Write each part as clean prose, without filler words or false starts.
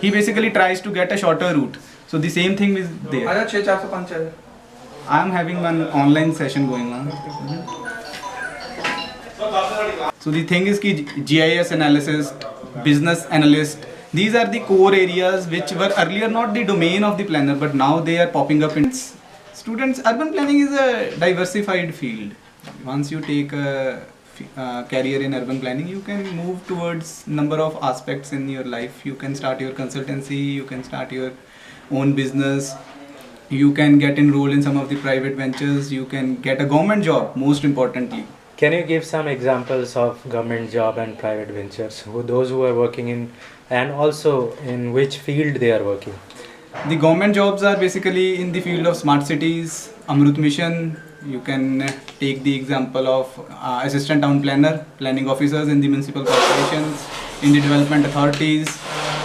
he basically tries to get a shorter route. So the same thing is there. I am having one online session going on. So the thing is ki GIS analysis, business analyst, these are the core areas which were earlier not the domain of the planner, but now they are popping up in students. Urban planning is a diversified field. Once you take a career in urban planning, you can move towards number of aspects in your life. You can start your consultancy, you can start your own business, you can get enrolled in some of the private ventures, you can get a government job, most importantly. Can you give some examples of government job and private ventures, those who are working in, and also in which field they are working? The government jobs are basically in the field of smart cities, Amrut Mission. You can take the example of assistant town planner, planning officers in the municipal corporations, in the development authorities,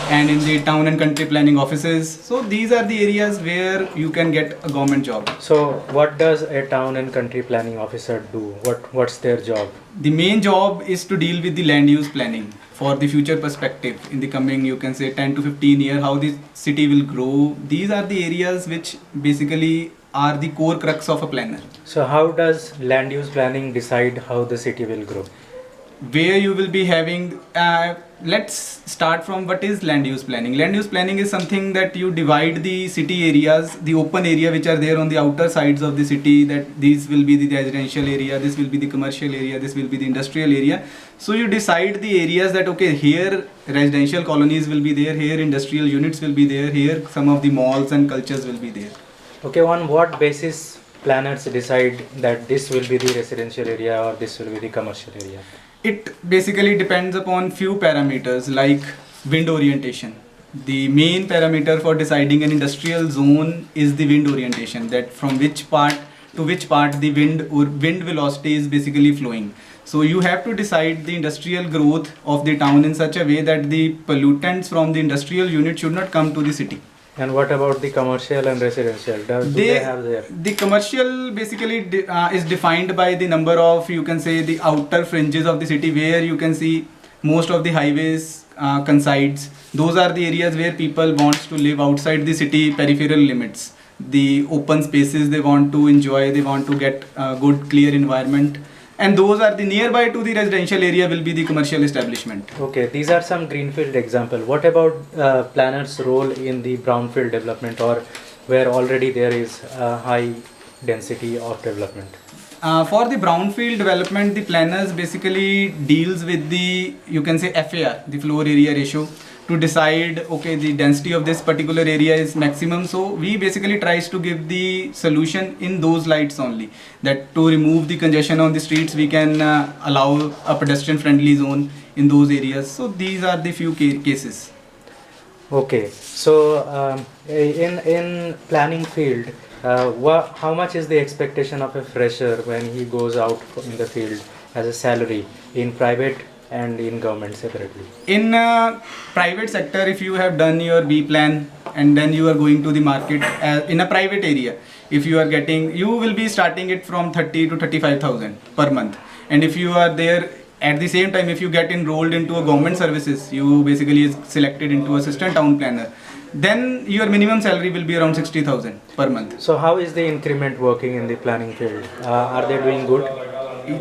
and in the town and country planning offices. So these are the areas where you can get a government job. So what does a town and country planning officer do? What's their job? The main job is to deal with the land use planning for the future perspective in the coming, you can say 10 to 15 years, how the city will grow. These are the areas which basically are the core crux of a planner. So how does land use planning decide how the city will grow? Where you will be having, let's start from what is land use planning. Land use planning is something that you divide the city areas, the open area which are there on the outer sides of the city, that these will be the residential area, this will be the commercial area, this will be the industrial area. So you decide the areas that okay, here residential colonies will be there, here industrial units will be there, here some of the malls and cultures will be there. Okay, on what basis planners decide that this will be the residential area or this will be the commercial area? It basically depends upon few parameters like wind orientation. The main parameter for deciding an industrial zone is the wind orientation, that from which part to which part the wind or wind velocity is basically flowing. So you have to decide the industrial growth of the town in such a way that the pollutants from the industrial unit should not come to the city. And what about the commercial and residential? Do they have there? The commercial basically is defined by the number of, you can say, the outer fringes of the city where you can see most of the highways coincides. Those are the areas where people want to live outside the city peripheral limits. The open spaces they want to enjoy, they want to get a good clear environment. And those are the nearby to the residential area will be the commercial establishment. Okay, these are some greenfield example. What about planners' role in the brownfield development, or where already there is a high density of development? For the brownfield development, the planners basically deals with the, you can say, FAR, the floor area ratio, to decide okay, the density of this particular area is maximum. So we basically tries to give the solution in those lights only, that to remove the congestion on the streets we can allow a pedestrian friendly zone in those areas. So these are the few cases. Okay, so in planning field, how much is the expectation of a fresher when he goes out in the field as a salary in private and in government separately? In private sector, if you have done your B.Plan and then you are going to the market in a private area, if you are getting, you will be starting it from 30 to 35,000 per month. And if you are there at the same time, if you get enrolled into a government services, you basically is selected into assistant town planner, then your minimum salary will be around 60,000 per month. So how is the increment working in the planning field? Are they doing good?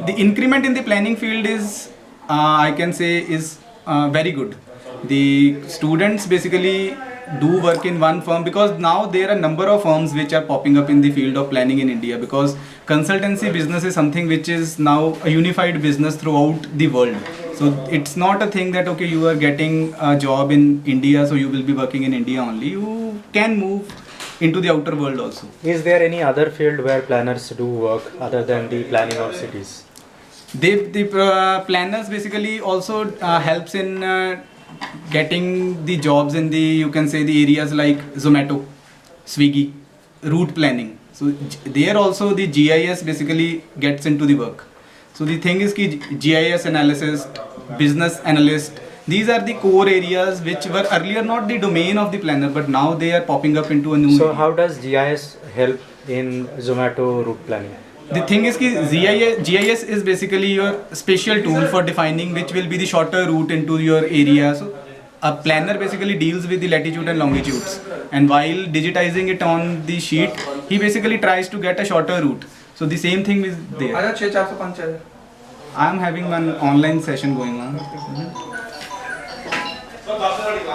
The increment in the planning field is I can say is very good. The students basically do work in one firm, because now there are a number of firms which are popping up in the field of planning in India, because consultancy business is something which is now a unified business throughout the world. So it's not a thing that okay, you are getting a job in India so you will be working in India only. You can move into the outer world also. Is there any other field where planners do work other than the planning of cities? The planners basically also helps in getting the jobs in the, you can say, the areas like Zomato, Swiggy, route planning. So there also the GIS basically gets into the work. So the thing is ki GIS analysis, business analyst, these are the core areas which were earlier not the domain of the planner, but now they are popping up into a new So area. how does GIS help in Zomato route planning? The thing is ki GIS is basically your special tool for defining which will be the shorter route into your area. So a planner basically deals with the latitude and longitudes, and while digitizing it on the sheet, he basically tries to get a shorter route. So the same thing is there. I am having one online session going on.